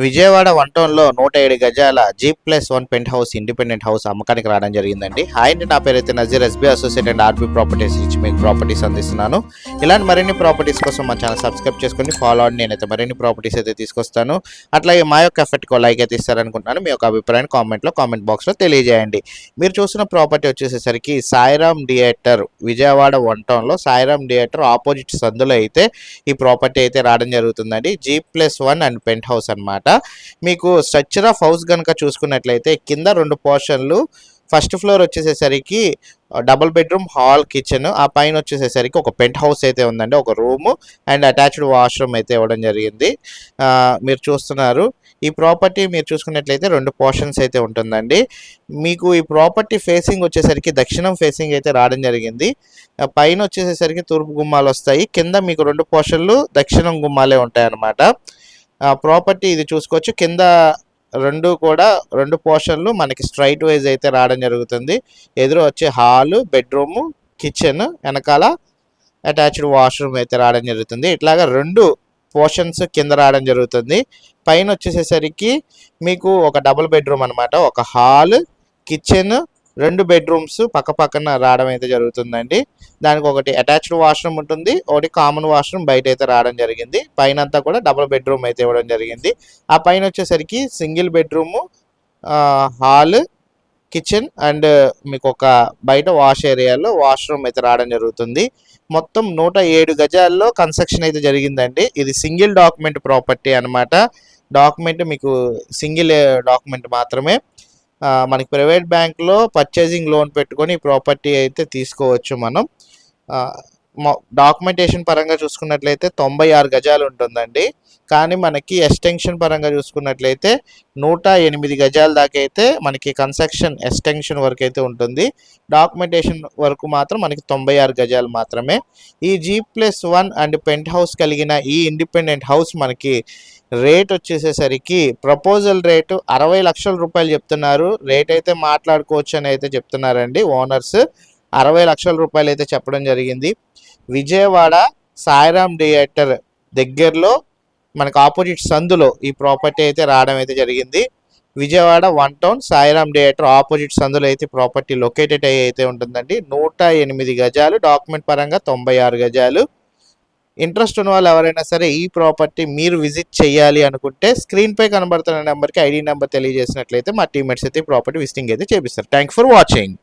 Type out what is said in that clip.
Vijayawada one టౌన్లో 107 గజాల G+1 pent house independent house అమ్మకానికి రావడం జరిగిందండి. హాయ్ అండి, నా పేరైతే Nazeer, SB associate and RB properties నుంచి మీకు ప్రాపర్టీస్ అందిస్తున్నాను. ఇలాంటి మరిన్ని ప్రాపర్టీస్ కోసం మా ఛానల్ సబ్స్క్రైబ్ చేసుకొని ఫాలో అవ్వండి. నేనైతే మరిన్ని ప్రాపర్టీస్ అయితే తీసుకొస్తాను. అట్లాగే మా యొక్క ఎఫెక్ట్కి లైక్ అయితే ఇస్తారనుకుంటున్నాను. మీ యొక్క అభిప్రాయాన్ని కామెంట్ బాక్స్లో తెలియజేయండి. మీరు చూసిన ప్రాపర్టీ వచ్చేసేసరికి సాయిరామ్ థియేటర్, విజయవాడ వన్ టౌన్లో సాయిరామ్ థియేటర్ ఆపోజిట్ సందులో అయితే ఈ ప్రాపర్టీ అయితే రావడం జరుగుతుందండి. G+1 అండ్ పెంట్ హౌస్ అనమాట. మీకు స్ట్రక్చర్ ఆఫ్ హౌస్ కనుక చూసుకున్నట్లయితే కింద 2 పోర్షన్లు, ఫస్ట్ ఫ్లోర్ వచ్చేసేసరికి డబుల్ బెడ్రూమ్ హాల్ కిచెన్, ఆ పైన వచ్చేసేసరికి ఒక పెంట్ హౌస్ అయితే ఉందండి, ఒక రూము అండ్ అటాచ్డ్ వాష్రూమ్ అయితే ఇవ్వడం జరిగింది. మీరు చూస్తున్నారు ఈ ప్రాపర్టీ. మీరు చూసుకున్నట్లయితే 2 పోర్షన్స్ అయితే ఉంటుందండి. మీకు ఈ ప్రాపర్టీ ఫేసింగ్ వచ్చేసరికి దక్షిణం ఫేసింగ్ అయితే రావడం జరిగింది. పైన వచ్చేసేసరికి తూర్పు గుమ్మాలు వస్తాయి, కింద మీకు 2 పోర్షన్లు దక్షిణం గుమ్మాలే ఉంటాయి అన్నమాట. ప్రాపర్టీ ఇది చూసుకోవచ్చు. కింద 2 పోర్షన్లు మనకి స్ట్రైట్ వైజ్ అయితే రావడం జరుగుతుంది. ఎదురు వచ్చే హాలు, బెడ్రూము, కిచెన్, వెనకాల అటాచ్డ్ వాష్రూమ్ అయితే రావడం జరుగుతుంది. ఇట్లాగా 2 పోర్షన్స్ కింద రావడం జరుగుతుంది. పైన వచ్చేసేసరికి మీకు ఒక డబుల్ బెడ్రూమ్ అనమాట, ఒక హాల్, కిచెన్, 2 బెడ్రూమ్స్ పక్క పక్కన రావడం అయితే జరుగుతుందండి. దానికి ఒకటి అటాచ్డ్ వాష్రూమ్ ఉంటుంది, ఒకటి కామన్ వాష్రూమ్ బయట అయితే రావడం జరిగింది. పైన అంతా కూడా డబుల్ బెడ్రూమ్ అయితే ఇవ్వడం జరిగింది. ఆ పైన వచ్చేసరికి single bedroom, hall, kitchen and మీకు ఒక బయట వాష్ ఏరియాలో వాష్రూమ్ అయితే రావడం జరుగుతుంది. మొత్తం 107 గజాల్లో కన్స్ట్రక్షన్ అయితే జరిగిందండి. ఇది సింగిల్ డాక్యుమెంట్ ప్రాపర్టీ అనమాట. డాక్యుమెంట్ మీకు సింగిల్ డాక్యుమెంట్ మాత్రమే. మనకి ప్రైవేట్ బ్యాంక్లో పర్చేజింగ్ లోన్ పెట్టుకొని ఈ ప్రాపర్టీ అయితే తీసుకోవచ్చు మనం. డాక్యుమెంటేషన్ పరంగా చూసుకున్నట్లయితే 96 గజాలు ఉంటుందండి. కానీ మనకి ఎక్స్టెన్షన్ పరంగా చూసుకున్నట్లయితే 108 గజాల దాకా అయితే మనకి కన్స్ట్రక్షన్ ఎక్స్టెన్షన్ వరకు అయితే ఉంటుంది. డాక్యుమెంటేషన్ వరకు మాత్రం మనకి 96 గజాలు మాత్రమే. ఈ G+1 అండ్ పెంట్ హౌస్ కలిగిన ఈ ఇండిపెండెంట్ హౌస్ మనకి రేట్ వచ్చేసేసరికి ప్రపోజల్ రేటు 60 లక్షల రూపాయలు చెప్తున్నారు. రేట్ అయితే మాట్లాడుకోవచ్చు అని అయితే చెప్తున్నారండి ఓనర్స్. 60 లక్షల రూపాయలు అయితే చెప్పడం జరిగింది. విజయవాడ సాయిరామ్ థియేటర్ దగ్గరలో మనకు ఆపోజిట్ సందులో ఈ ప్రాపర్టీ అయితే రావడం అయితే జరిగింది. Vijayawada one town Sairam theatre opposite సందులో అయితే ప్రాపర్టీ లొకేటెడ్ అయితే ఉంటుందండి. 108 గజాలు, డాక్యుమెంట్ పరంగా 96 గజాలు. ఇంట్రెస్ట్ ఉన్న వాళ్ళు ఎవరైనా సరే ఈ ప్రాపర్టీ మీరు విజిట్ చేయాలి అనుకుంటే స్క్రీన్పై కనబడుతున్న నెంబర్కి ఐడి నెంబర్ తెలియజేసినట్లయితే మా టీమ్మేట్స్ అయితే ఈ ప్రాపర్టీ విజిటింగ్ అయితే చేపిస్తారు. Thank for watching.